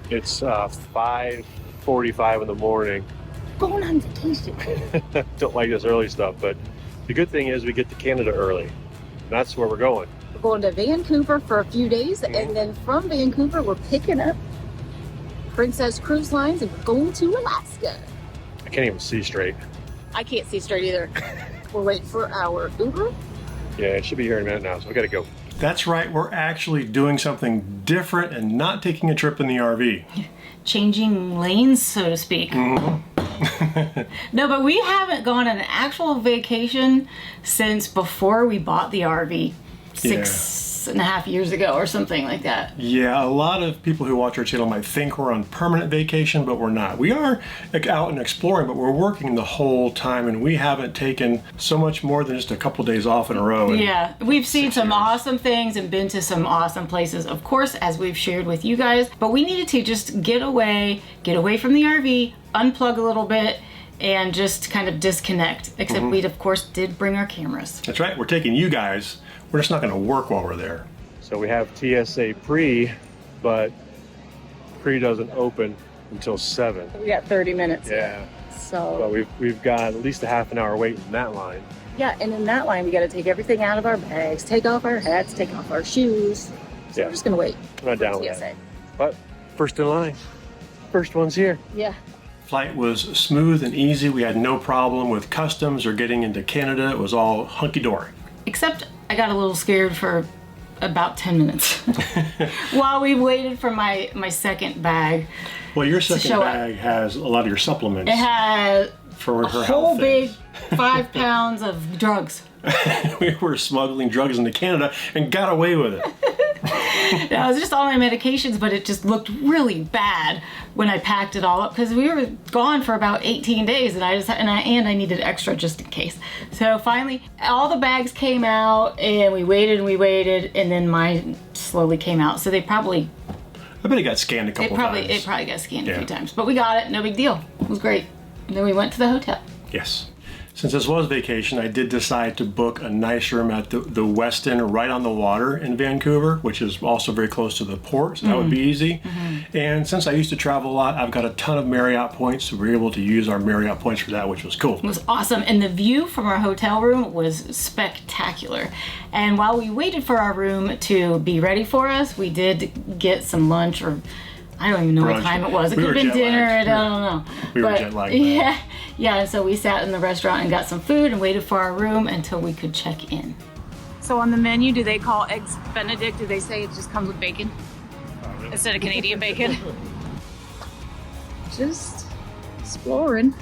It's 5:45 in the morning. Going on vacation. Don't like this early stuff, but the good thing is we get to Canada early. And that's where we're going. We're going to Vancouver for a few days, and then from Vancouver, we're picking up Princess Cruise Lines, and we're going to Alaska. I can't even see straight. I can't see straight either. We're waiting for our Uber. Yeah, it should be here in a minute now, so we gotta go. That's right, we're actually doing something different and not taking a trip in the RV. Changing lanes, so to speak. No, but we haven't gone on an actual vacation since before we bought the RV 6.5 years ago or something like that. Yeah, a lot of people who watch our channel might think we're on permanent vacation, but we're not. We are out and exploring, but we're working the whole time, and we haven't taken so much more than just a couple days off in a row. Yeah, we've seen some awesome things and been to some awesome places, of course, as we've shared with you guys, but we needed to just get away from the RV, unplug a little bit, and just kind of disconnect. Except we, of course, did bring our cameras. That's right, we're taking you guys. We're just not going to work while we're there. So we have TSA pre, but pre doesn't open until 7. We got 30 minutes. Yeah. So. But we've got at least a half an hour wait in that line. Yeah, and in that line, we got to take everything out of our bags, take off our hats, take off our shoes. So we're just going to wait. I'm not down with TSA. that. But first in line. First one's here. Yeah. Flight was smooth and easy. We had no problem with customs or getting into Canada. It was all hunky-dory. Except I got a little scared for about 10 minutes while we waited for my second bag. Well, your second bag has a lot of your supplements. It had for a her whole health big things. 5 pounds of drugs. We were smuggling drugs into Canada and got away with it. It was just all my medications, but it just looked really bad when I packed it all up because we were gone for about 18 days, and I needed extra just in case. So finally, all the bags came out, and we waited, and then mine slowly came out. So they probably. I bet it got scanned a couple times. It probably got scanned a few times, but we got it. No big deal. It was great. And then we went to the hotel. Yes. Since this was vacation, I did decide to book a nice room at the Westin right on the water in Vancouver, which is also very close to the port, so that would be easy. And since I used to travel a lot, I've got a ton of Marriott points, so we were able to use our Marriott points for that, which was cool. It was awesome, and the view from our hotel room was spectacular. And while we waited for our room to be ready for us, we did get some lunch, or I don't even know what time it was. It could have been dinner, I don't know. We were jet lagged. Yeah, and so we sat in the restaurant and got some food and waited for our room until we could check in. So on the menu, do they call eggs Benedict? Do they say it just comes with bacon instead of Canadian bacon? Just exploring.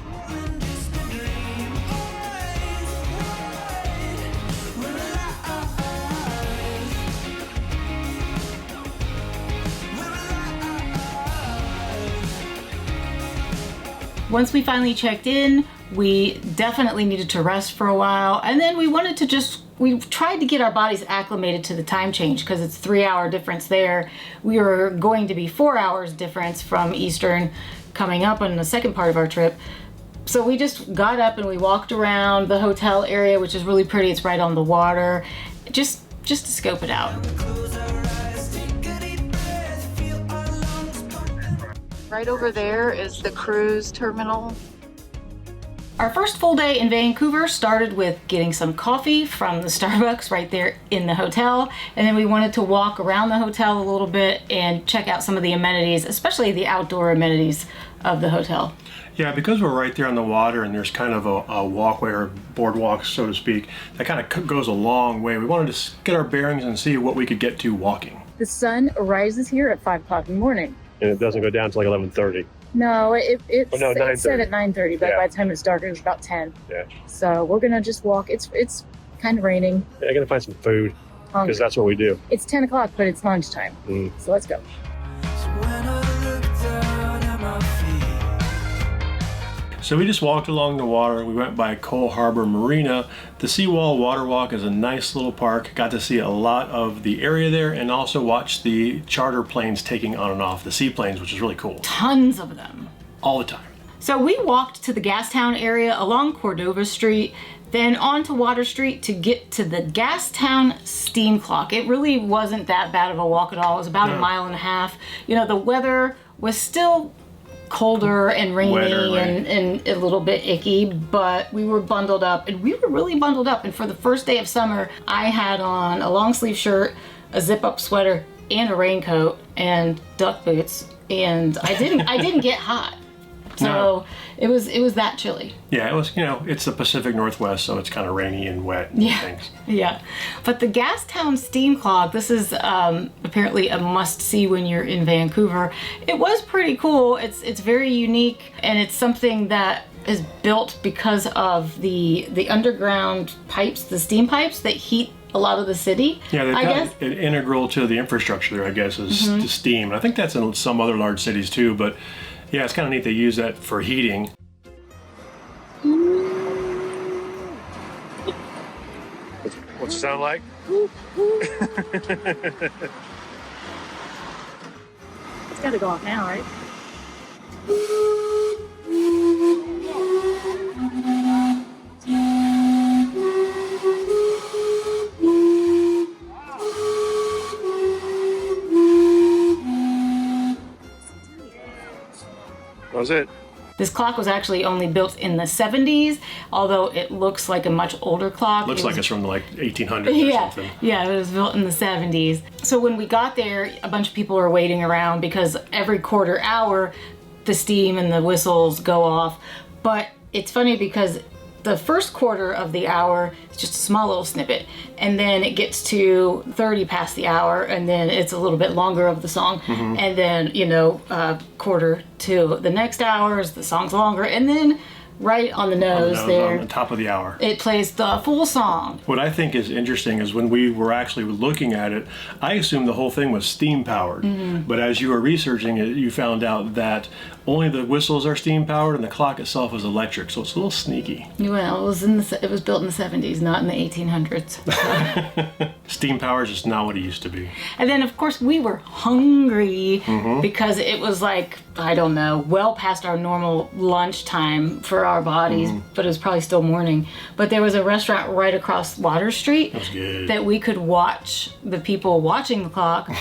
Once we finally checked in, we definitely needed to rest for a while, and then we tried to get our bodies acclimated to the time change because it's 3-hour difference there. We were going to be 4 hours difference from Eastern coming up on the second part of our trip. So we just got up and we walked around the hotel area, which is really pretty. It's right on the water, just to scope it out. Right over there is the cruise terminal. Our first full day in Vancouver started with getting some coffee from the Starbucks right there in the hotel, and then we wanted to walk around the hotel a little bit and check out some of the amenities, especially the outdoor amenities of the hotel. Yeah, because we're right there on the water and there's kind of a walkway or boardwalk, so to speak, that kind of goes a long way. We wanted to get our bearings and see what we could get to walking. The sun rises here at 5 o'clock in the morning. And it doesn't go down until like 11:30. No, it no, said at 9:30, but by the time it's dark, it was about 10. Yeah. So we're gonna just walk. It's kind of raining. Yeah, I gotta find some food because that's what we do. It's 10 o'clock, but it's lunchtime. So let's go. So we just walked along the water. We went by Cole Harbor Marina. The Seawall Water Walk is a nice little park. Got to see a lot of the area there and also watch the charter planes taking on and off, the seaplanes, which is really cool. Tons of them. All the time. So we walked to the Gastown area along Cordova Street. Then on to Water Street to get to the Gastown steam clock. It really wasn't that bad of a walk at all. It was about a mile and a half. You know, the weather was still colder and rainy Wetter, right? and a little bit icky, but we were bundled up, and we were really bundled up. And for the first day of summer, I had on a long sleeve shirt, a zip up sweater, and a raincoat and duck boots, and I didn't get hot. So No. it was that chilly. Yeah, it was, you know, it's the Pacific Northwest, so it's kind of rainy and wet and things. Yeah. But the Gastown steam clock, this is apparently a must-see when you're in Vancouver. It was pretty cool. It's very unique, and it's something that is built because of the underground pipes, the steam pipes that heat a lot of the city. Yeah, they've I got guess. it integral to the infrastructure there, I guess, is the steam. I think that's in some other large cities too, but yeah, it's kind of neat they use that for heating. What's it sound like? It's got to go off now, right? That was it. This clock was actually only built in the 70s, although it looks like a much older clock. Looks It like was- it's from like 1800s or yeah, something. yeah, it was built in the 70s. So when we got there, a bunch of people were waiting around because every quarter hour, the steam and the whistles go off. But it's funny because the first quarter of the hour is just a small little snippet, and then it gets to 30 past the hour, and then it's a little bit longer of the song, and then, you know, quarter to the next hour is the song's longer, and then right on the nose, there, on the top of the hour. it plays the full song. What I think is interesting is when we were actually looking at it, I assumed the whole thing was steam powered. But as you were researching it, you found out that only the whistles are steam powered and the clock itself is electric. So it's a little sneaky. Well, it was built in the 70s, not in the 1800s. Steam powered is just not what it used to be. And then, of course, we were hungry because it was like, I don't know, well past our normal lunch time for our bodies, but it was probably still morning. But there was a restaurant right across Water Street That was good. that we could watch the people watching the clock,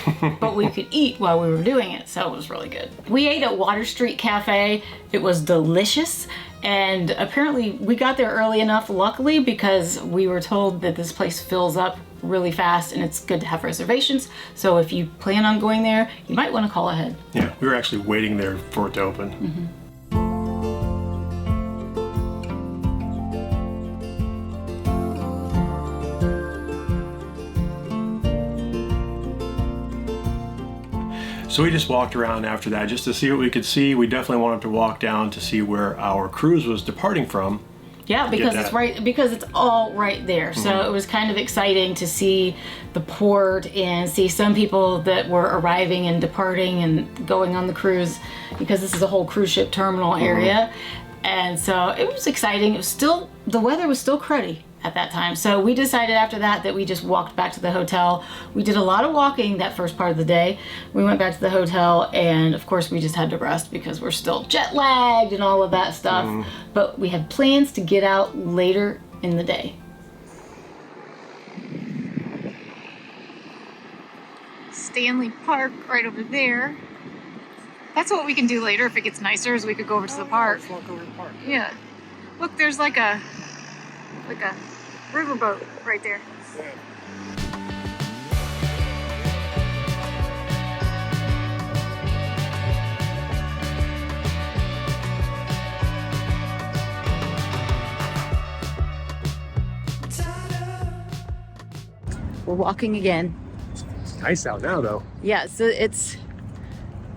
but we could eat while we were doing it. So it was really good. We ate at Water Street Cafe. It was delicious. And apparently we got there early enough, luckily, because we were told that this place fills up really fast and it's good to have reservations. So if you plan on going there, you might want to call ahead. Yeah, we were actually waiting there for it to open. So we just walked around after that just to see what we could see. We definitely wanted to walk down to see where our cruise was departing from. Yeah, because it's it's all right there. So it was kind of exciting to see the port and see some people that were arriving and departing and going on the cruise, because this is a whole cruise ship terminal area. And so it was exciting. It was still, the weather was still cruddy at that time. So we decided after that we just walked back to the hotel. We did a lot of walking that first part of the day. We went back to the hotel, and of course we just had to rest because we're still jet lagged and all of that stuff. But we had plans to get out later in the day. Stanley Park right over there. That's what we can do later if it gets nicer, is we could go over to the park. Yeah. Look, there's like a riverboat right there. We're walking again. It's nice out now, though. Yeah, so it's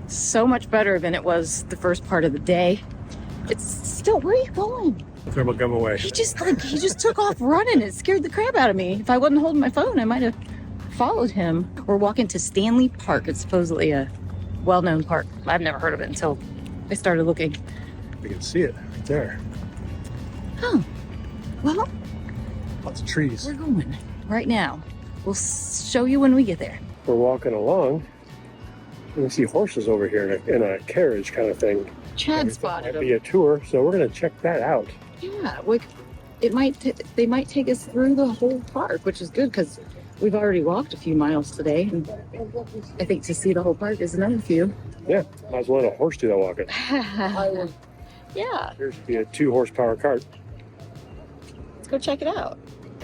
so much better than it was the first part of the day. It's still, where are you going? Thermal gum away. He just took off running. It scared the crap out of me. If I wasn't holding my phone, I might have followed him. We're walking to Stanley Park. It's supposedly a well-known park. I've never heard of it until I started looking. You can see it right there. Oh, well, Lots of trees. we're going right now. We'll show you when we get there. We're walking along. And we see horses over here in a carriage kind of thing. Chad Might spotted be him. a tour, so we're going to check that out. Yeah, they might take us through the whole park, which is good because we've already walked a few miles today. And I think to see the whole park is another few. Yeah, might as well let a horse do that walking. Yeah, There should be a 2-horsepower cart. let's go check it out.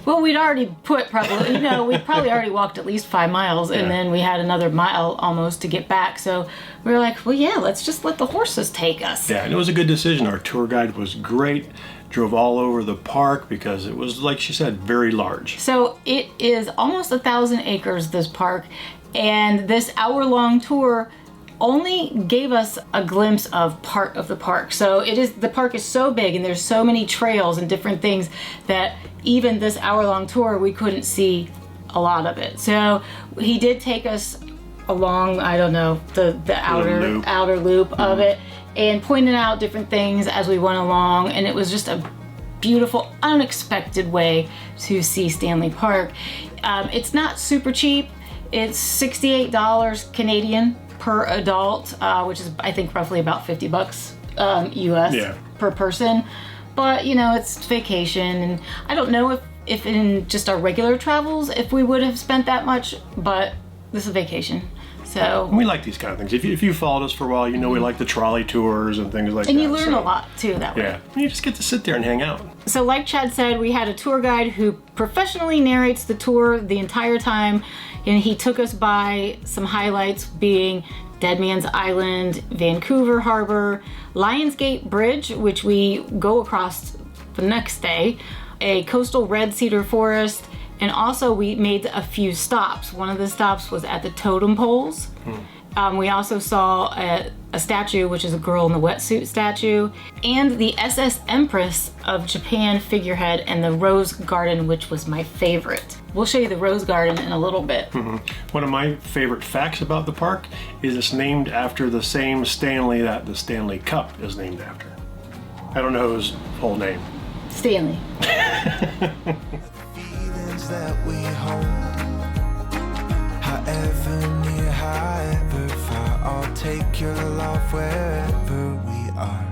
Well, we'd already put probably, we'd probably already walked at least 5 miles, and then we had another mile almost to get back. So we were like, well, yeah, let's just let the horses take us. Yeah, and it was a good decision. Our tour guide was great. Drove all over the park because it was, like she said, very large. So it is almost 1,000 acres, this park, and this hour-long tour only gave us a glimpse of part of the park. So the park is so big and there's so many trails and different things that even this hour-long tour, we couldn't see a lot of it. So he did take us along, I don't know, the outer loop of it, and pointed out different things as we went along, and it was just a beautiful, unexpected way to see Stanley Park. It's not super cheap. It's $68 Canadian per adult, which is I think roughly about $50 US per person. But it's vacation, and I don't know if in just our regular travels if we would have spent that much, but this is vacation. So we like these kind of things. If you followed us for a while, we like the trolley tours and things like that. And you learn a lot too that way. Yeah, you just get to sit there and hang out. So like Chad said, we had a tour guide who professionally narrates the tour the entire time, and he took us by some highlights being Dead Man's Island, Vancouver Harbor, Lionsgate Bridge, which we go across the next day, a coastal red cedar forest, and also we made a few stops. One of the stops was at the totem poles. We also saw a statue, which is a girl in the wetsuit statue, and the SS Empress of Japan figurehead and the Rose Garden, which was my favorite. We'll show you the Rose Garden in a little bit. One of my favorite facts about the park is it's named after the same Stanley that the Stanley Cup is named after. I don't know his whole name. Stanley. That we hold, however near, however far, I'll take your love wherever we are.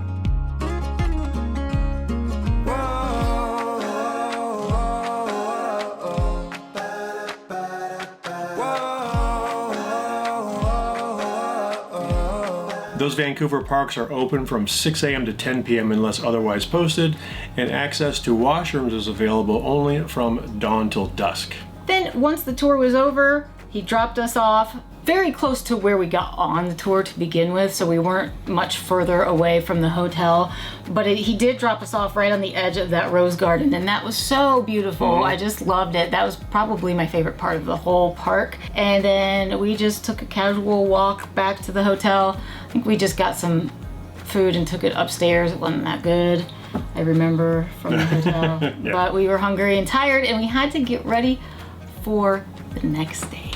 Those Vancouver parks are open from 6 a.m. to 10 p.m. unless otherwise posted, and access to washrooms is available only from dawn till dusk. Then once the tour was over, he dropped us off very close to where we got on the tour to begin with, so we weren't much further away from the hotel, but he did drop us off right on the edge of that rose garden, and that was so beautiful. I just loved it. That was probably my favorite part of the whole park. And then we just took a casual walk back to the hotel. I think we just got some food and took it upstairs. It wasn't that good, I remember, from the hotel. But we were hungry and tired, and we had to get ready for the next day.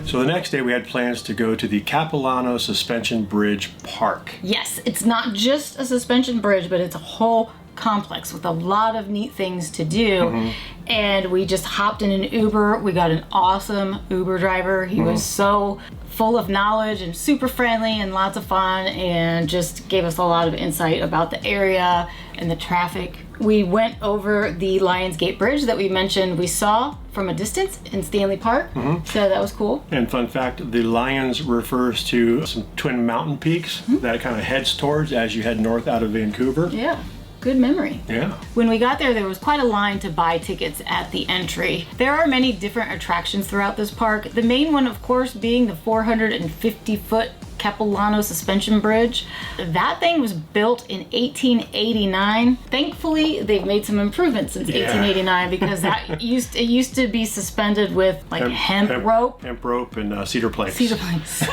So the next day we had plans to go to the Capilano Suspension Bridge Park. Yes, it's not just a suspension bridge, but it's a whole complex with a lot of neat things to do. And we just hopped in an Uber. We got an awesome Uber driver. He was so full of knowledge and super friendly and lots of fun, and just gave us a lot of insight about the area and the traffic. We went over the Lionsgate Bridge that we mentioned we saw from a distance in Stanley Park, so that was cool. And fun fact, the Lions refers to some twin mountain peaks that it kind of heads towards as you head north out of Vancouver. Yeah. Good memory. Yeah. When we got there was quite a line to buy tickets at the entry. There are many different attractions throughout this park. The main one, of course, being the 450-foot Capilano Suspension Bridge. That thing was built in 1889. Thankfully, they've made some improvements since 1889, because it used to be suspended with like hemp rope and cedar planks. Cedar planks.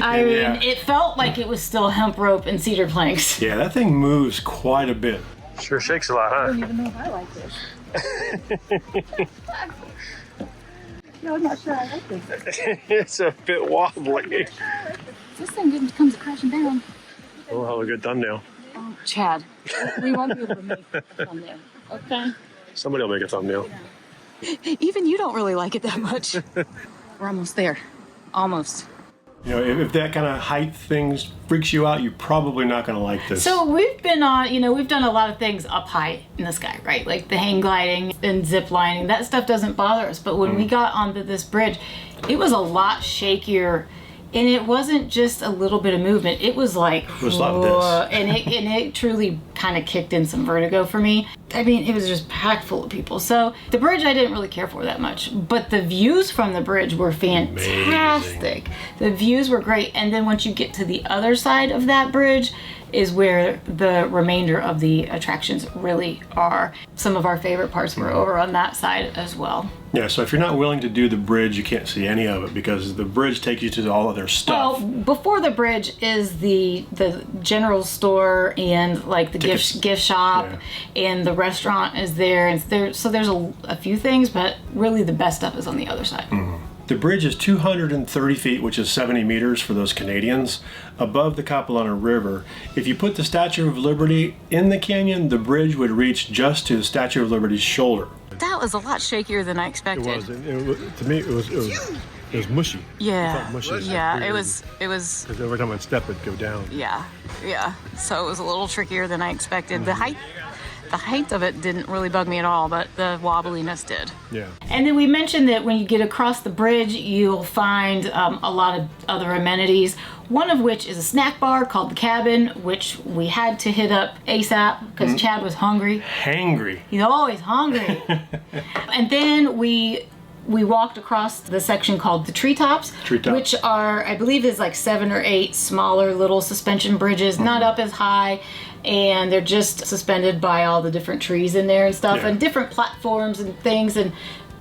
I mean, it felt like it was still hemp rope and cedar planks. Yeah, that thing moves quite a bit. Sure shakes a lot, huh? I don't even know if I like this. No, I'm not sure I like this. It's a bit wobbly. this thing comes crashing down. We'll have a good thumbnail. Oh, Chad, we won't be able to make a thumbnail. Okay. Somebody will make a thumbnail. Even you don't really like it that much. We're almost there. Almost. You know, if that kind of height things freaks you out, you're probably not going to like this. So we've been on, we've done a lot of things up high in the sky, right? Like the hang gliding and zip lining. That stuff doesn't bother us. But when we got onto this bridge, it was a lot shakier. And it wasn't just a little bit of movement. It was like, it was like this. And it truly kind of kicked in some vertigo for me. I mean, it was just packed full of people. So the bridge I didn't really care for that much, but the views from the bridge were fantastic. Amazing. The views were great. And then once you get to the other side of that bridge is where the remainder of the attractions really are. Some of our favorite parts were over on that side as well. Yeah, so if you're not willing to do the bridge, you can't see any of it because the bridge takes you to all of their stuff. Well, before the bridge is the general store and like the gift shop, and the restaurant is there, and so there's a few things, but really the best stuff is on the other side. The bridge is 230 feet, which is 70 meters for those Canadians, above the Capilano River. If you put the Statue of Liberty in the canyon, the bridge would reach just to the Statue of Liberty's shoulder. That was a lot shakier than I expected. To me, it was mushy. Yeah. I felt mushy. Yeah, it was. Because every time I'd step, it'd go down. Yeah. So it was a little trickier than I expected. The height of it didn't really bug me at all, but the wobbliness did. Yeah. And then we mentioned that when you get across the bridge, you'll find a lot of other amenities, one of which is a snack bar called the Cabin, which we had to hit up ASAP because Chad was hungry. Hangry. He's always hungry. And then we walked across the section called the Treetops, which are, I believe, is like 7 or 8 smaller little suspension bridges, not up as high, and they're just suspended by all the different trees in there and stuff, and different platforms and things, and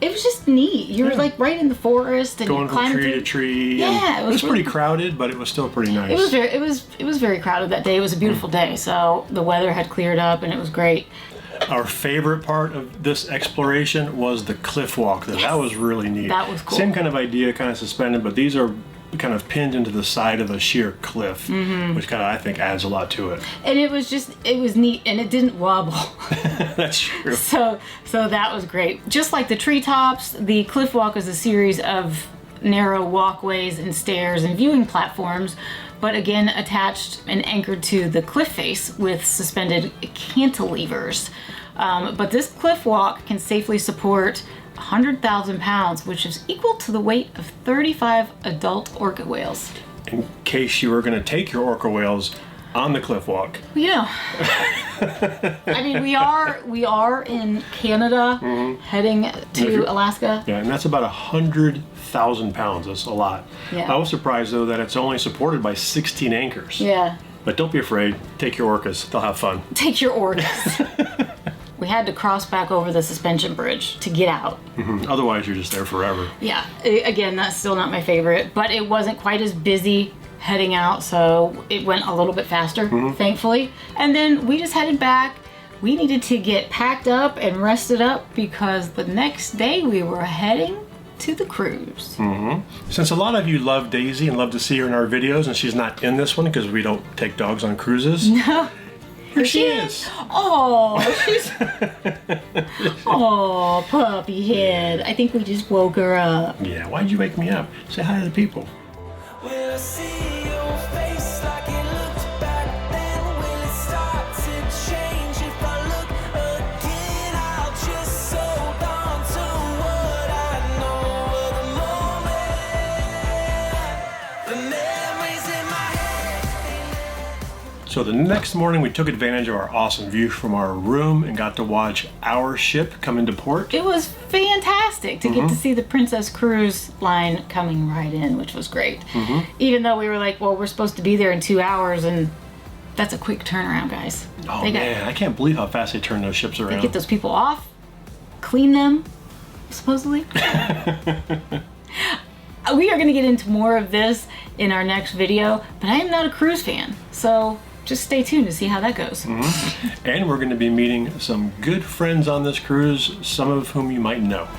it was just neat. You were like right in the forest and going climbing from tree to tree. Yeah, it was pretty crowded, but it was still pretty nice. It was very crowded that day. It was a beautiful day, so the weather had cleared up and it was great. Our favorite part of this exploration was the cliff walk. Yes. That was really neat. That was cool. Same kind of idea, kind of suspended, but these are kind of pinned into the side of a sheer cliff, which kind of, I think, adds a lot to it. And it was neat, and it didn't wobble. That's true. So that was great. Just like the treetops, the cliff walk is a series of narrow walkways and stairs and viewing platforms, but again attached and anchored to the cliff face with suspended cantilevers. But this cliff walk can safely support 100,000 pounds, which is equal to the weight of 35 adult orca whales. In case you were going to take your orca whales on the cliff walk. I mean, we are in Canada, heading to Alaska. Yeah, and that's about 100,000 pounds. That's a lot. Yeah. I was surprised, though, that it's only supported by 16 anchors. Yeah. But don't be afraid. Take your orcas. They'll have fun. Take your orcas. We had to cross back over the suspension bridge to get out. Otherwise, you're just there forever. Yeah. Again, that's still not my favorite, but it wasn't quite as busy heading out, so it went a little bit faster, thankfully. And then we just headed back. We needed to get packed up and rested up because the next day we were heading to the cruise. Since a lot of you love Daisy and love to see her in our videos, and she's not in this one because we don't take dogs on cruises. No. Here she is. Oh, she's... Oh, puppy head. I think we just woke her up. Yeah, why'd you wake me up? Say hi to the people. Will I see your face like it looked back then? Will it start to change if I look again? I'll just hold on to what I know of the moment. The memories in my head. So the next morning we took advantage of our awesome view from our room and got to watch our ship come into port. It was fantastic to get to see the Princess Cruise line coming right in, which was great. Even though we were like, well, we're supposed to be there in 2 hours, and that's a quick turnaround, guys. Oh man, I can't believe how fast they turn those ships around. They get those people off, clean them, supposedly. We are going to get into more of this in our next video, but I am not a cruise fan, so just stay tuned to see how that goes. And we're going to be meeting some good friends on this cruise, some of whom you might know.